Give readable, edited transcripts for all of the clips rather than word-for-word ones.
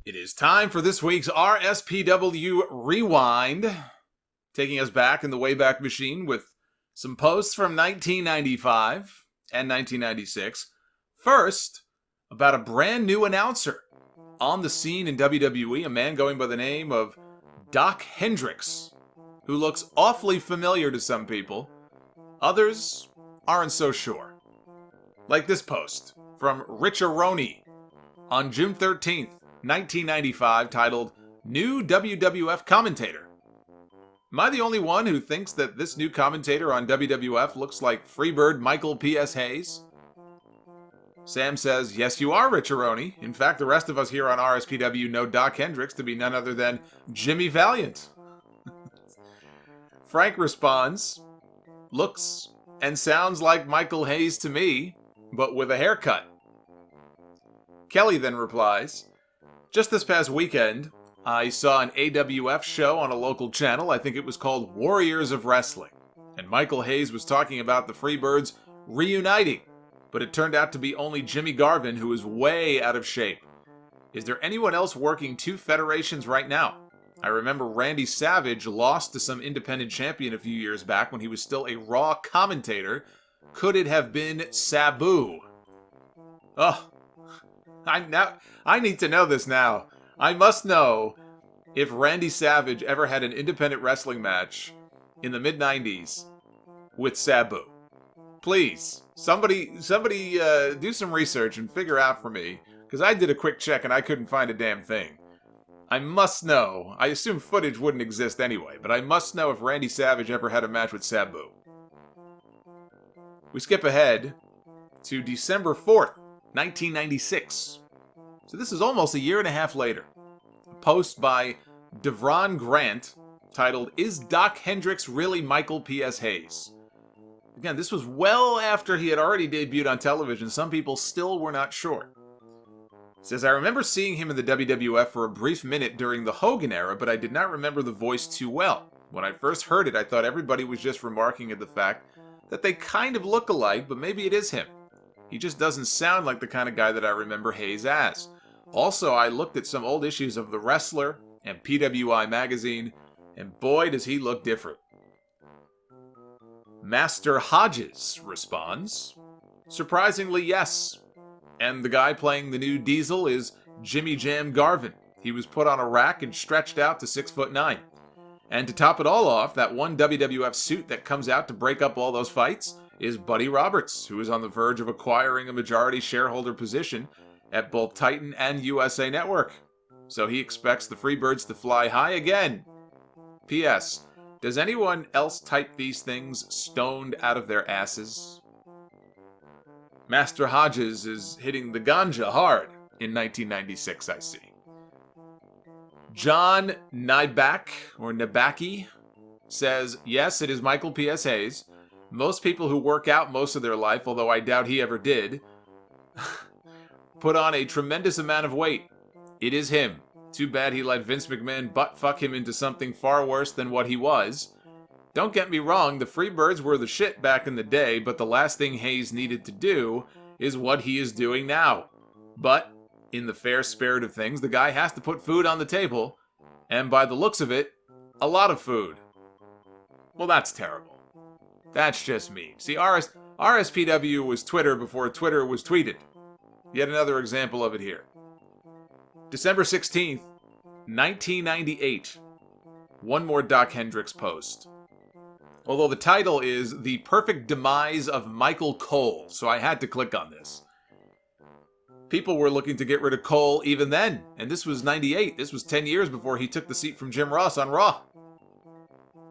It is time for this week's RSPW Rewind, taking us back in the Wayback Machine with some posts from 1995 and 1996. First, about a brand new announcer on the scene in WWE, a man going by the name of Dok Hendrix, who looks awfully familiar to some people. Others aren't so sure. Like this post from Rich-a-Roni on June 13th, 1995, titled New WWF Commentator. Am I the only one who thinks that this new commentator on WWF looks like Freebird Michael P.S. Hayes? Sam says, yes, you are, Rich-a-Roni. In fact, the rest of us here on RSPW know Dok Hendrix to be none other than Jimmy Valiant. Frank responds, looks and sounds like Michael Hayes to me, but with a haircut. Kelly then replies, just this past weekend, I saw an AWF show on a local channel. I think it was called Warriors of Wrestling. And Michael Hayes was talking about the Freebirds reuniting. But it turned out to be only Jimmy Garvin, who is way out of shape. Is there anyone else working two federations right now? I remember Randy Savage lost to some independent champion a few years back when he was still a Raw commentator. Could it have been Sabu? Oh, I need to know this now. I must know if Randy Savage ever had an independent wrestling match in the mid-90s with Sabu. Please, somebody do some research and figure out for me, because I did a quick check and I couldn't find a damn thing. I must know. I assume footage wouldn't exist anyway, but I must know if Randy Savage ever had a match with Sabu. We skip ahead to December 4th, 1996. So this is almost a year and a half later. A post by Devron Grant titled, Is Dok Hendrix Really Michael P.S. Hayes? Again, this was well after he had already debuted on television. Some people still were not sure. It says, I remember seeing him in the WWF for a brief minute during the Hogan era, but I did not remember the voice too well. When I first heard it, I thought everybody was just remarking at the fact that they kind of look alike, but maybe it is him. He just doesn't sound like the kind of guy that I remember Hayes as. Also, I looked at some old issues of The Wrestler and PWI magazine, and boy, does he look different. Master Hodges responds, surprisingly, yes. And the guy playing the new Diesel is Jimmy Jam Garvin. He was put on a rack and stretched out to 6'9". And to top it all off, that one WWF suit that comes out to break up all those fights is Buddy Roberts, who is on the verge of acquiring a majority shareholder position at both Titan and USA Network. So he expects the Freebirds to fly high again. P.S. Does anyone else type these things stoned out of their asses? Master Hodges is hitting the ganja hard in 1996, I see. John Nybak, or Nabaki, says, yes, it is Michael P.S. Hayes. Most people who work out most of their life, although I doubt he ever did, put on a tremendous amount of weight. It is him. Too bad he let Vince McMahon butt-fuck him into something far worse than what he was. Don't get me wrong, the Freebirds were the shit back in the day, but the last thing Hayes needed to do is what he is doing now. But, in the fair spirit of things, the guy has to put food on the table, and by the looks of it, a lot of food. Well, that's terrible. That's just mean. See, RSPW was Twitter before Twitter was tweeted. Yet another example of it here. December 16th, 1998. One more Dok Hendrix post. Although the title is The Perfect Demise of Michael Cole, so I had to click on this. People were looking to get rid of Cole even then, and this was 98. This was 10 years before he took the seat from Jim Ross on Raw.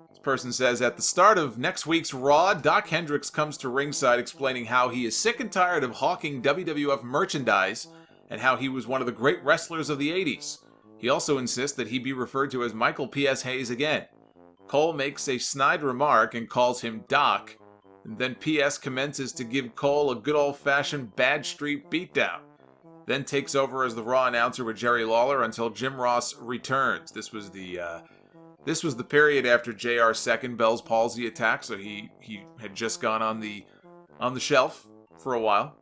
This person says, at the start of next week's Raw, Dok Hendrix comes to ringside explaining how he is sick and tired of hawking WWF merchandise and how he was one of the great wrestlers of the 80s. He also insists that he be referred to as Michael P.S. Hayes again. Cole makes a snide remark and calls him Doc, and then P.S. commences to give Cole a good old-fashioned Bad Street beatdown, then takes over as the Raw announcer with Jerry Lawler until Jim Ross returns. This was the period after JR's second Bell's palsy attack, so he had just gone on the shelf for a while.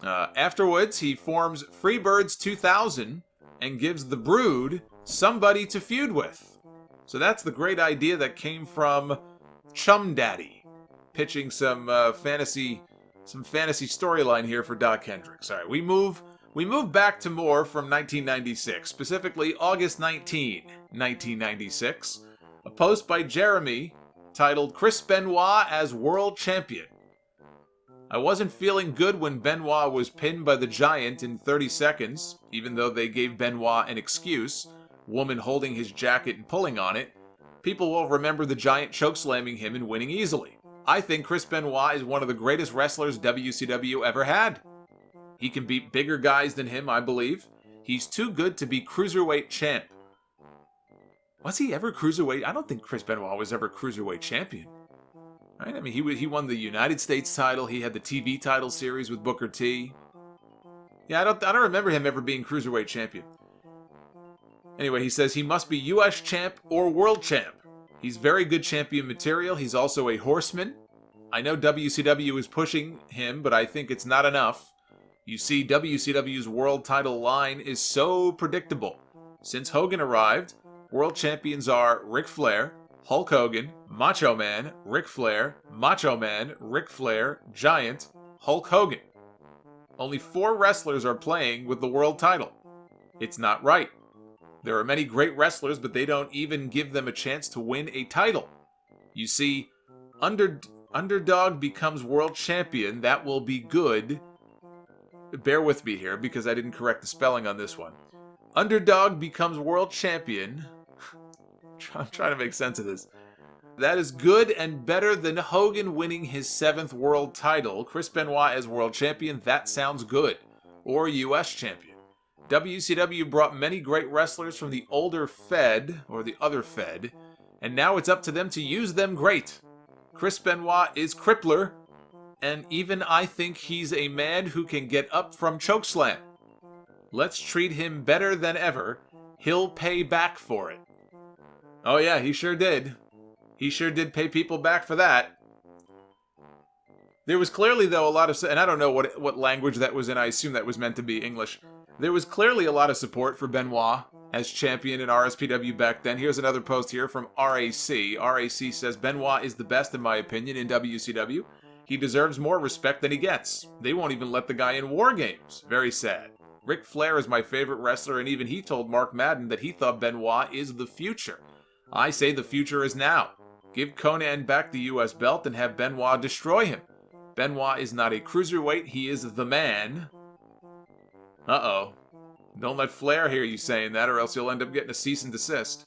Afterwards, he forms Freebirds 2000 and gives the Brood somebody to feud with. So that's the great idea that came from Chum Daddy, pitching some fantasy storyline here for Dok Hendrix. All right, we move back to more from 1996, specifically August 19, 1996. A post by Jeremy titled Chris Benoit as World Champion. I wasn't feeling good when Benoit was pinned by the Giant in 30 seconds, even though they gave Benoit an excuse, woman holding his jacket and pulling on it. People will remember the Giant chokeslamming him and winning easily. I think Chris Benoit is one of the greatest wrestlers WCW ever had. He can beat bigger guys than him, I believe. He's too good to be Cruiserweight champ. Was he ever Cruiserweight? I don't think Chris Benoit was ever Cruiserweight champion. Right? I mean, he won the United States title. He had the TV title series with Booker T. Yeah, I don't remember him ever being Cruiserweight champion. Anyway, he says he must be US champ or world champ. He's very good champion material. He's also a horseman. I know WCW is pushing him, but I think it's not enough. You see, WCW's world title line is so predictable. Since Hogan arrived, world champions are Ric Flair, Hulk Hogan, Macho Man, Ric Flair, Macho Man, Ric Flair, Giant, Hulk Hogan. Only 4 wrestlers are playing with the world title. It's not right. There are many great wrestlers, but they don't even give them a chance to win a title. You see, underdog becomes world champion. That will be good. Bear with me here because I didn't correct the spelling on this one. Underdog becomes world champion. I'm trying to make sense of this. That is good and better than Hogan winning his 7th world title. Chris Benoit as world champion, that sounds good. Or US champion. WCW brought many great wrestlers from the older Fed, or the other Fed, and now it's up to them to use them great. Chris Benoit is Crippler, and even I think he's a man who can get up from chokeslam. Let's treat him better than ever. He'll pay back for it. Oh yeah, he sure did. He sure did pay people back for that. There was clearly, though, a lot of... And I don't know what language that was in. I assume that was meant to be English. There was clearly a lot of support for Benoit as champion in RSPW back then. Here's another post here from RAC. RAC says, Benoit is the best, in my opinion, in WCW. He deserves more respect than he gets. They won't even let the guy in War Games. Very sad. Ric Flair is my favorite wrestler, and even he told Mark Madden that he thought Benoit is the future. I say the future is now. Give Conan back the US belt and have Benoit destroy him. Benoit is not a cruiserweight, he is the man. Uh-oh. Don't let Flair hear you saying that, or else you'll end up getting a cease and desist.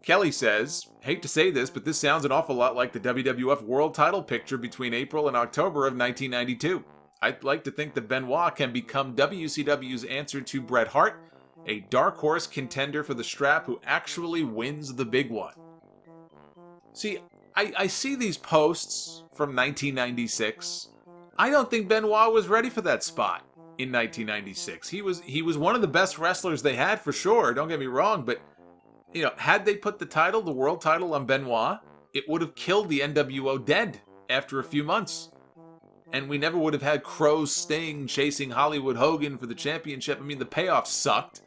Kelly says, hate to say this, but this sounds an awful lot like the WWF World Title picture between April and October of 1992. I'd like to think that Benoit can become WCW's answer to Bret Hart, a dark horse contender for the strap who actually wins the big one. See, I see these posts from 1996. I don't think Benoit was ready for that spot in 1996. He was one of the best wrestlers they had for sure, don't get me wrong, but you know, had they put the world title on Benoit, it would have killed the NWO dead after a few months. And we never would have had Crow's Sting chasing Hollywood Hogan for the championship. I mean, the payoff sucked.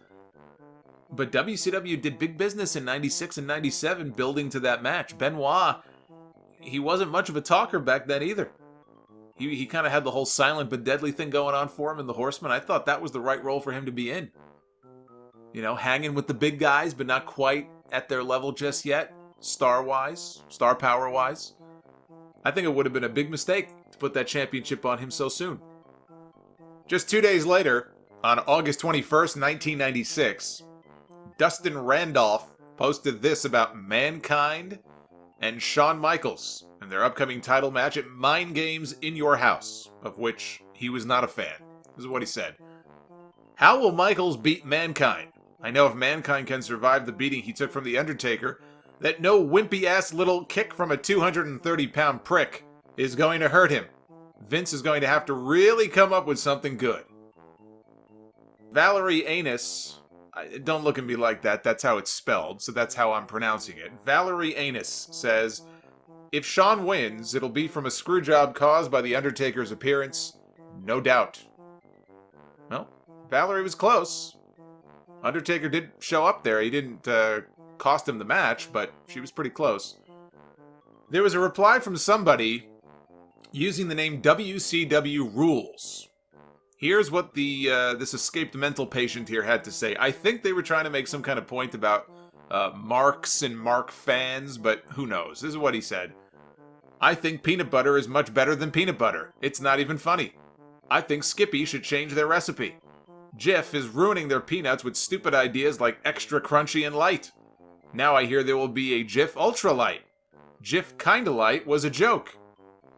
But WCW did big business in 96 and 97 building to that match. Benoit, he wasn't much of a talker back then either. He kind of had the whole silent but deadly thing going on for him in the Horsemen. I thought that was the right role for him to be in. You know, hanging with the big guys, but not quite at their level just yet, star-wise, star power-wise. I think it would have been a big mistake to put that championship on him so soon. Just 2 days later, on August 21st, 1996, Dustin Randolph posted this about Mankind and Shawn Michaels and their upcoming title match at Mind Games in Your House, of which he was not a fan. This is what he said. How will Michaels beat Mankind? I know if Mankind can survive the beating he took from The Undertaker, that no wimpy-ass little kick from a 230-pound prick is going to hurt him. Vince is going to have to really come up with something good. Valerie Anus, don't look at me like that, that's how it's spelled, so that's how I'm pronouncing it. Valerie Anus says, if Shawn wins, it'll be from a screwjob caused by The Undertaker's appearance, no doubt. Well, Valerie was close. Undertaker did show up there. He didn't cost him the match, but she was pretty close. There was a reply from somebody using the name WCW Rules. Here's what this escaped mental patient here had to say. I think they were trying to make some kind of point about Marks and Mark fans, but who knows? This is what he said. I think peanut butter is much better than peanut butter. It's not even funny. I think Skippy should change their recipe. Jif is ruining their peanuts with stupid ideas like extra crunchy and light. Now I hear there will be a Jif Ultra Light. Jif Kinda Light was a joke.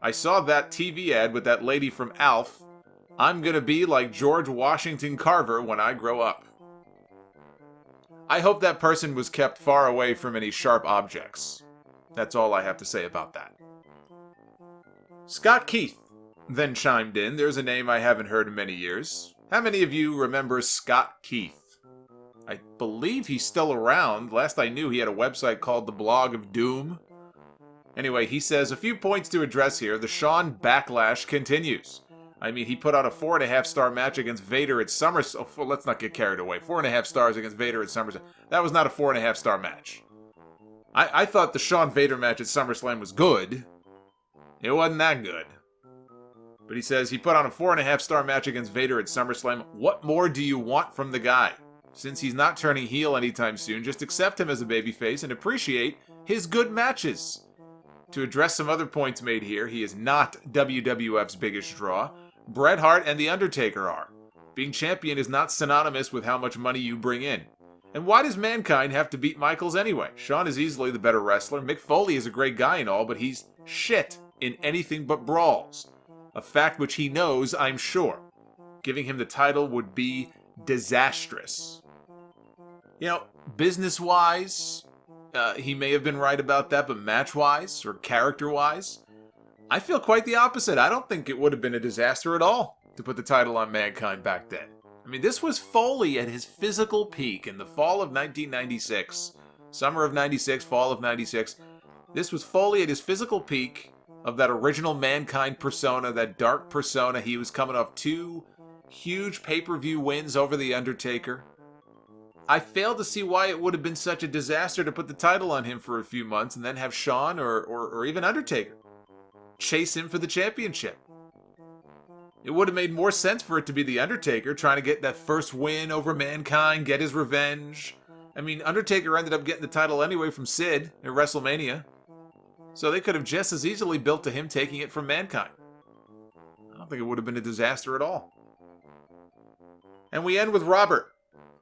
I saw that TV ad with that lady from Alf. I'm gonna be like George Washington Carver when I grow up. I hope that person was kept far away from any sharp objects. That's all I have to say about that. Scott Keith then chimed in. There's a name I haven't heard in many years. How many of you remember Scott Keith? I believe he's still around. Last I knew, he had a website called The Blog of Doom. Anyway, he says, a few points to address here. The Shawn backlash continues. I mean, he put on a 4.5-star match against Vader at SummerSlam. Oh, let's not get carried away. 4.5 stars against Vader at SummerSlam. That was not a 4.5-star match. I thought the Shawn Vader match at SummerSlam was good. It wasn't that good. But he says he put on a 4.5-star match against Vader at SummerSlam. What more do you want from the guy? Since he's not turning heel anytime soon, just accept him as a babyface and appreciate his good matches. To address some other points made here, he is not WWF's biggest draw. Bret Hart and The Undertaker are. Being champion is not synonymous with how much money you bring in. And why does Mankind have to beat Michaels anyway? Shawn is easily the better wrestler. Mick Foley is a great guy and all, but he's shit in anything but brawls. A fact which he knows, I'm sure. Giving him the title would be disastrous. You know, business-wise, he may have been right about that, but match-wise or character-wise, I feel quite the opposite. I don't think it would have been a disaster at all to put the title on Mankind back then. I mean, this was Foley at his physical peak in the fall of 1996. Summer of 96, fall of 96. This was Foley at his physical peak of that original Mankind persona, that dark persona. He was coming off 2 huge pay-per-view wins over The Undertaker. I fail to see why it would have been such a disaster to put the title on him for a few months and then have Shawn or even Undertaker chase him for the championship. It would have made more sense for it to be The Undertaker trying to get that first win over Mankind, get his revenge. I mean, Undertaker ended up getting the title anyway from Sid at WrestleMania. So they could have just as easily built to him taking it from Mankind. I don't think it would have been a disaster at all. And we end with Robert.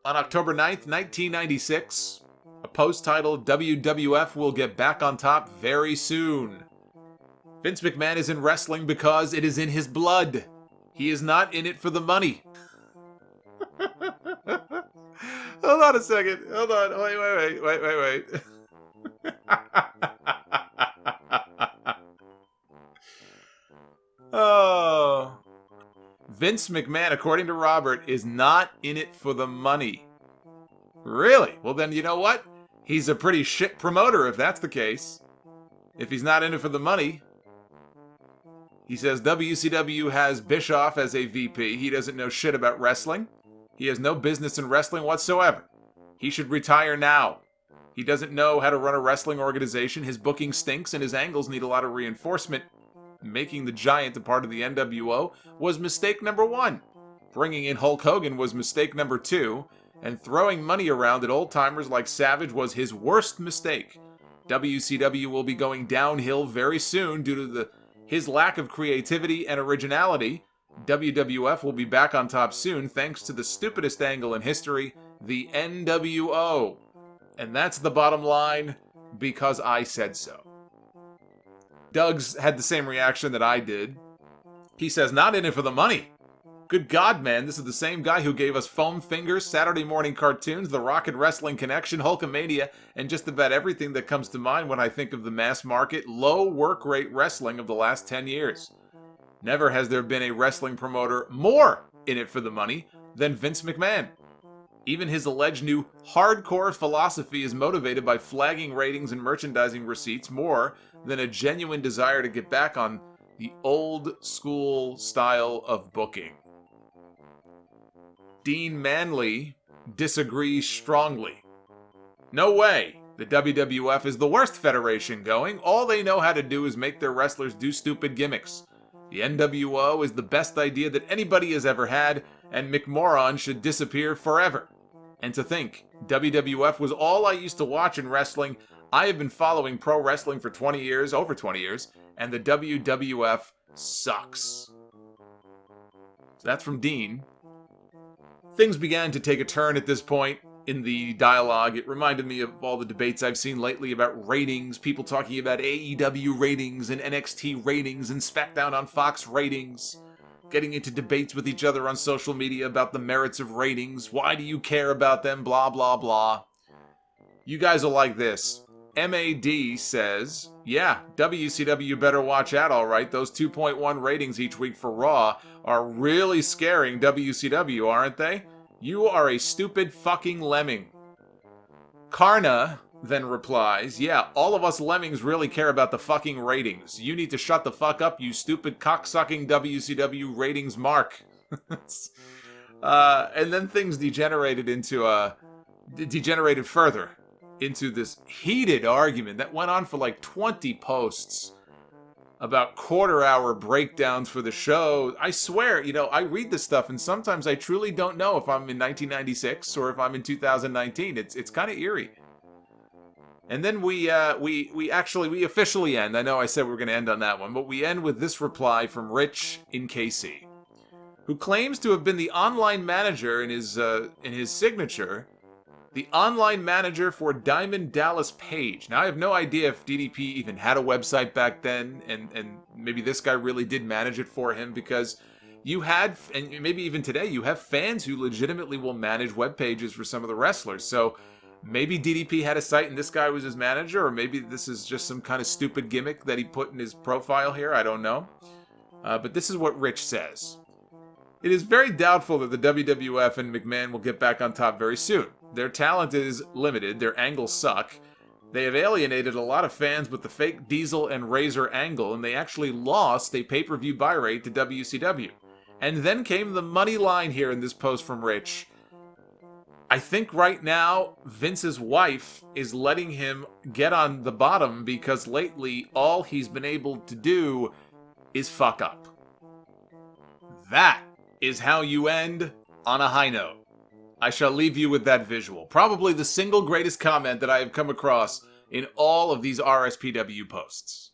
On October 9th, 1996, a post titled WWF will get back on top very soon. Vince McMahon is in wrestling because it is in his blood. He is not in it for the money. Hold on a second. Hold on. Wait. Oh. Vince McMahon, according to Robert, is not in it for the money. Really? Well, then, you know what? He's a pretty shit promoter if that's the case. If he's not in it for the money. He says WCW has Bischoff as a VP. He doesn't know shit about wrestling. He has no business in wrestling whatsoever. He should retire now. He doesn't know how to run a wrestling organization. His booking stinks and his angles need a lot of reinforcement. Making the Giant a part of the NWO was mistake number 1. Bringing in Hulk Hogan was mistake number 2. And throwing money around at old-timers like Savage was his worst mistake. WCW will be going downhill very soon due to his lack of creativity and originality. WWF will be back on top soon thanks to the stupidest angle in history, the NWO. And that's the bottom line, because I said so. Doug's had the same reaction that I did. He says, not in it for the money. Good God, man, this is the same guy who gave us Foam Fingers, Saturday morning cartoons, The Rocket Wrestling Connection, Hulkamania, and just about everything that comes to mind when I think of the mass market, low work rate wrestling of the last 10 years. Never has there been a wrestling promoter more in it for the money than Vince McMahon. Even his alleged new hardcore philosophy is motivated by flagging ratings and merchandising receipts more than a genuine desire to get back on the old school style of booking. Dean Manley disagree strongly. No way. The WWF is the worst federation going. All they know how to do is make their wrestlers do stupid gimmicks. The NWO is the best idea that anybody has ever had, and McMoron should disappear forever. And to think, WWF was all I used to watch in wrestling. I have been following pro wrestling for 20 years, over 20 years, and the WWF sucks. So that's from Dean. Things began to take a turn at this point in the dialogue. It reminded me of all the debates I've seen lately about ratings, people talking about AEW ratings and NXT ratings and SmackDown on Fox ratings, getting into debates with each other on social media about the merits of ratings. Why do you care about them? Blah, blah, blah. You guys will like this. MAD says, yeah, WCW better watch out, all right. Those 2.1 ratings each week for Raw are really scaring WCW, aren't they? You are a stupid fucking lemming. Karna then replies, yeah, all of us lemmings really care about the fucking ratings. You need to shut the fuck up, you stupid cocksucking WCW ratings mark. And then things degenerated further into this heated argument that went on for like 20 posts about quarter-hour breakdowns for the show. I swear, I read this stuff and sometimes I truly don't know if I'm in 1996 or if I'm in 2019. It's kind of eerie. And then we officially end. I know I said we were going to end on that one, but we end with this reply from Rich in KC, who claims to have been the online manager in his signature, the online manager for Diamond Dallas Page. Now, I have no idea if DDP even had a website back then, and maybe this guy really did manage it for him, because you had, and maybe even today, you have fans who legitimately will manage web pages for some of the wrestlers. So maybe DDP had a site and this guy was his manager, or maybe this is just some kind of stupid gimmick that he put in his profile here. I don't know. But this is what Rich says. It is very doubtful that the WWF and McMahon will get back on top very soon. Their talent is limited, their angles suck. They have alienated a lot of fans with the fake Diesel and Razor angle, and they actually lost a pay-per-view buy rate to WCW. And then came the money line here in this post from Rich. I think right now, Vince's wife is letting him get on the bottom because lately all he's been able to do is fuck up. That is how you end on a high note. I shall leave you with that visual. Probably the single greatest comment that I have come across in all of these RSPW posts.